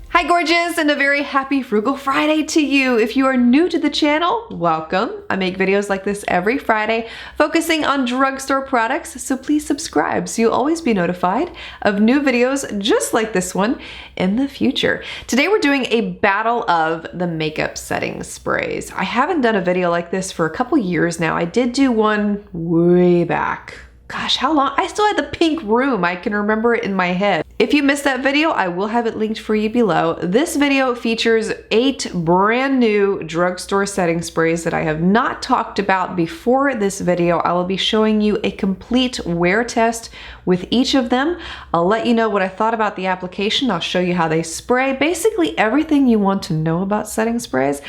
Hi gorgeous, and a very happy Frugal Friday to you. If you are new to the channel, welcome. I make videos like this every Friday focusing on drugstore products, so please subscribe so you'll always be notified of new videos just like this one in the future. Today we're doing a battle of the makeup setting sprays. I haven't done a video like this for a couple years now. I did do one way back. Gosh, how long? I still had the pink room. I can remember it in my head. If you missed that video, I will have it linked for you below. This video features 8 brand new drugstore setting sprays that I have not talked about before this video. I will be showing you a complete wear test with each of them. I'll let you know what I thought about the application. I'll show you how they spray. Basically everything you want to know about setting sprays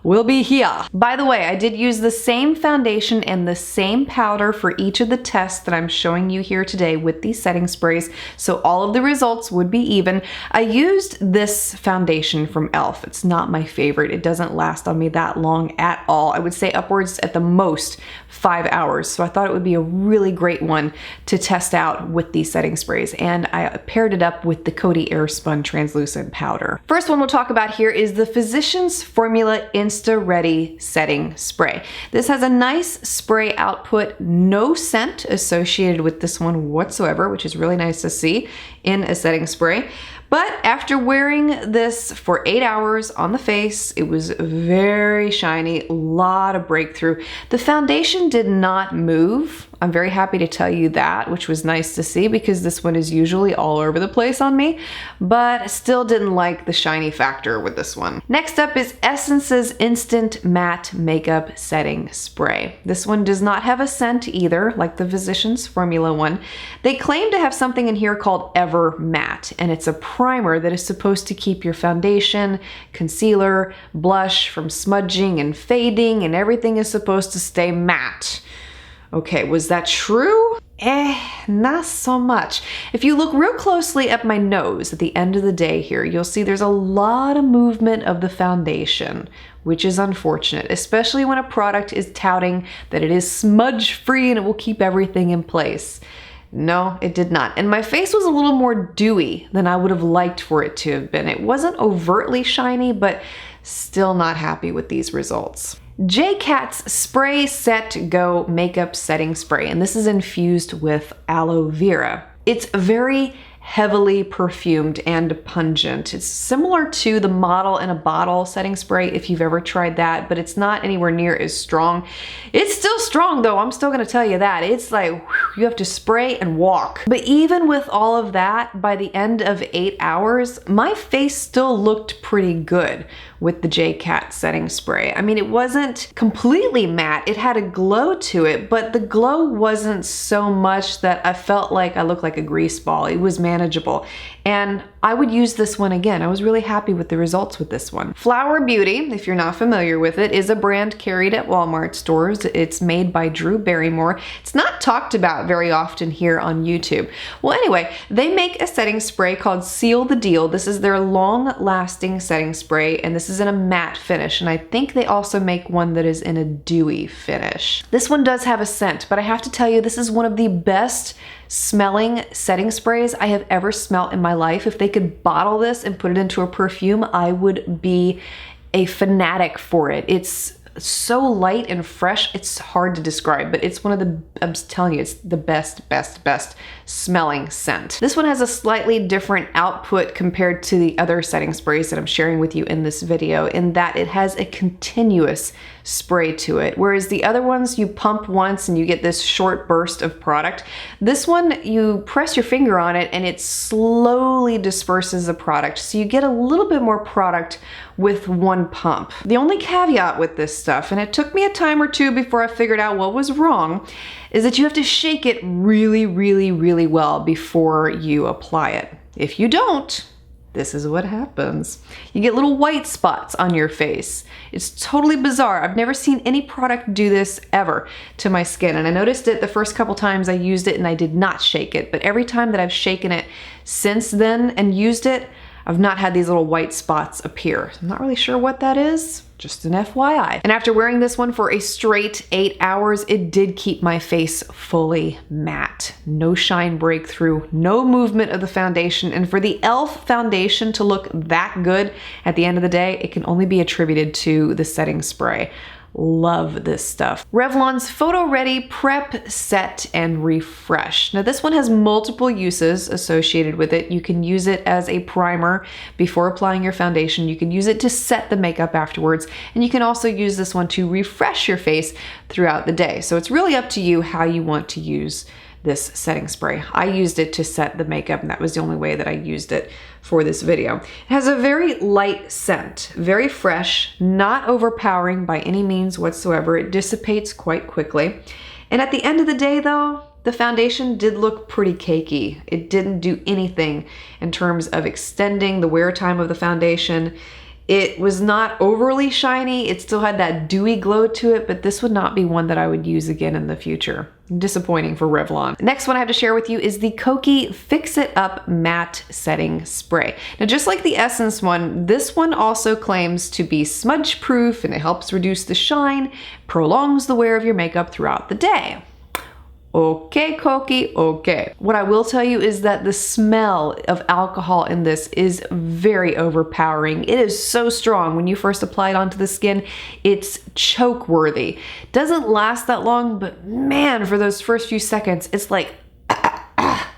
will be here. By the way, I did use the same foundation and the same powder for each of the tests that I'm showing you here today with these setting sprays, so all of the results would be even. I used this foundation from e.l.f. It's not my favorite. It doesn't last on me that long at all. I would say upwards at the most 5 hours, so I thought it would be a really great one to test out with these setting sprays, and I paired it up with the Coty Airspun translucent powder. First one we'll talk about here is the Physicians Formula Ready setting spray. This has a nice spray output, no scent associated with this one whatsoever, which is really nice to see in a setting spray. But after wearing this for 8 hours on the face, it was very shiny, a lot of breakthrough. The foundation did not move. I'm very happy to tell you that, which was nice to see because this one is usually all over the place on me, but I still didn't like the shiny factor with this one. Next up is Essence's Instant Matte Makeup Setting Spray. This one does not have a scent either, like the Physicians Formula one. They claim to have something in here called Ever Matte, and it's a primer that is supposed to keep your foundation, concealer, blush from smudging and fading, and everything is supposed to stay matte. Okay, was that true? Not so much. If you look real closely at my nose at the end of the day here, you'll see there's a lot of movement of the foundation, which is unfortunate, especially when a product is touting that it is smudge free and it will keep everything in place. No, it did not. And my face was a little more dewy than I would have liked for it to have been. It wasn't overtly shiny, but still not happy with these results. J.Cat's Spray Set Go Makeup Setting Spray, and this is infused with aloe vera. It's very heavily perfumed and pungent. It's similar to the Model in a Bottle setting spray if you've ever tried that, but it's not anywhere near as strong. It's still strong though, I'm still gonna tell you that. It's like, whew, you have to spray and walk. But even with all of that, by the end of 8 hours, my face still looked pretty good with the J.Cat setting spray. I mean, it wasn't completely matte. It had a glow to it, but the glow wasn't so much that I felt like I looked like a grease ball. It was manageable. And I would use this one again. I was really happy with the results with this one. Flower Beauty, if you're not familiar with it, is a brand carried at Walmart stores. It's made by Drew Barrymore. It's not talked about very often here on YouTube. Well, anyway, they make a setting spray called Seal the Deal. This is their long-lasting setting spray, and this is in a matte finish. And I think they also make one that is in a dewy finish. This one does have a scent, but I have to tell you, this is one of the best smelling setting sprays I have ever smelled in my life. If they could bottle this and put it into a perfume, I would be a fanatic for it. It's so light and fresh, it's hard to describe, but it's one of the, I'm telling you, it's the best smelling scent. This one has a slightly different output compared to the other setting sprays that I'm sharing with you in this video, in that it has a continuous spray to it, whereas the other ones you pump once and you get this short burst of product. This one, you press your finger on it and it slowly disperses the product, so you get a little bit more product with one pump. The only caveat with this stuff, and it took me a time or two before I figured out what was wrong, is that you have to shake it really well before you apply it. If you don't, this is what happens. You get little white spots on your face. It's totally bizarre. I've never seen any product do this ever to my skin. And I noticed it the first couple times I used it and I did not shake it. But every time that I've shaken it since then and used it, I've not had these little white spots appear. I'm not really sure what that is. Just an FYI. And after wearing this one for a straight 8 hours, it did keep my face fully matte. No shine breakthrough, no movement of the foundation. And for the e.l.f. foundation to look that good at the end of the day, it can only be attributed to the setting spray. Love this stuff. Revlon's PhotoReady Prep, Set, and Refresh. Now this one has multiple uses associated with it. You can use it as a primer before applying your foundation. You can use it to set the makeup afterwards. And you can also use this one to refresh your face throughout the day. So it's really up to you how you want to use this setting spray. I used it to set the makeup, and that was the only way that I used it for this video. It has a very light scent, very fresh, not overpowering by any means whatsoever. It dissipates quite quickly. And at the end of the day though, the foundation did look pretty cakey. It didn't do anything in terms of extending the wear time of the foundation. It was not overly shiny. It still had that dewy glow to it, but this would not be one that I would use again in the future. Disappointing for Revlon. Next one I have to share with you is the Kokie Fix It Up Matte Setting Spray. Now, just like the Essence one, this one also claims to be smudge proof, and it helps reduce the shine, prolongs the wear of your makeup throughout the day. Okay, Kokie, okay. What I will tell you is that the smell of alcohol in this is very overpowering. It is so strong. When you first apply it onto the skin, it's choke-worthy. Doesn't last that long, but man, for those first few seconds, it's like,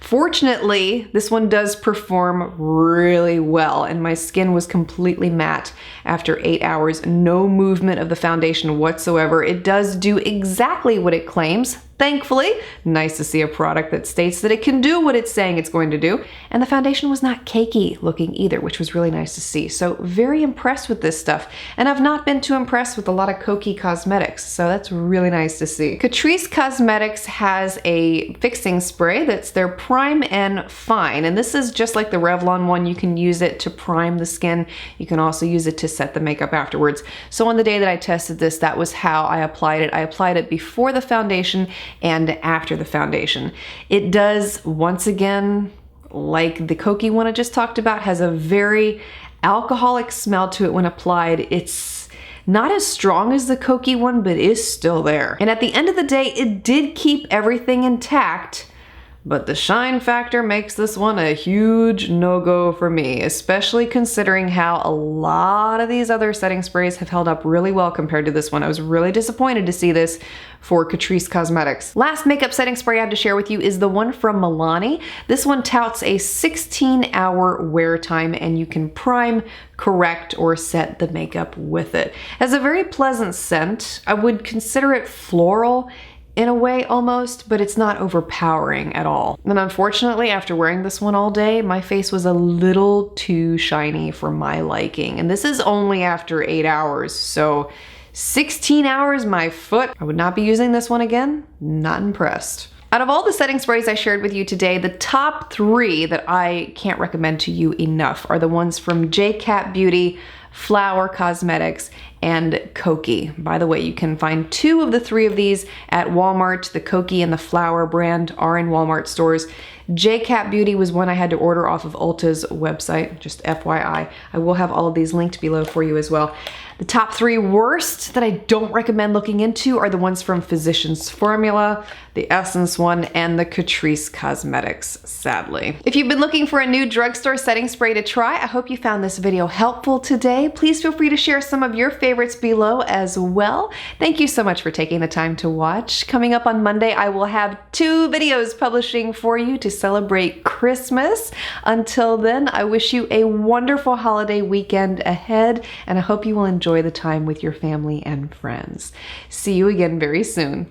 Fortunately, this one does perform really well, and my skin was completely matte after 8 hours. No movement of the foundation whatsoever. It does do exactly what it claims. Thankfully, nice to see a product that states that it can do what it's saying it's going to do. And the foundation was not cakey looking either, which was really nice to see. So very impressed with this stuff. And I've not been too impressed with a lot of Kokie cosmetics, so that's really nice to see. Catrice Cosmetics has a fixing spray that's their Prime and Fine. And this is just like the Revlon one. You can use it to prime the skin. You can also use it to set the makeup afterwards. So on the day that I tested this, that was how I applied it. I applied it before the foundation and after the foundation. It does, once again, like the Kokie one I just talked about, has a very alcoholic smell to it when applied. It's not as strong as the Kokie one, but is still there. And at the end of the day, it did keep everything intact, but the shine factor makes this one a huge no-go for me, especially considering how a lot of these other setting sprays have held up really well compared to this one. I was really disappointed to see this for Catrice Cosmetics. Last makeup setting spray I have to share with you is the one from Milani. This one touts a 16-hour wear time, and you can prime, correct, or set the makeup with it. It has a very pleasant scent. I would consider it floral in a way almost, but it's not overpowering at all. And unfortunately, after wearing this one all day, my face was a little too shiny for my liking. And this is only after 8 hours, so 16 hours, my foot. I would not be using this one again. Not impressed. Out of all the setting sprays I shared with you today, the top 3 that I can't recommend to you enough are the ones from J.Cat Beauty, Flower Cosmetics, and Kokie. By the way, you can find 2 of the 3 of these at Walmart. The Kokie and the Flower brand are in Walmart stores. J.Cat Beauty was one I had to order off of Ulta's website, just FYI. I will have all of these linked below for you as well. The top 3 worst that I don't recommend looking into are the ones from Physicians Formula, the Essence one, and the Catrice Cosmetics, sadly. If you've been looking for a new drugstore setting spray to try, I hope you found this video helpful today. Please feel free to share some of your favorites below as well. Thank you so much for taking the time to watch. Coming up on Monday, I will have 2 videos publishing for you to celebrate Christmas. Until then, I wish you a wonderful holiday weekend ahead, and I hope you will enjoy the time with your family and friends. See you again very soon.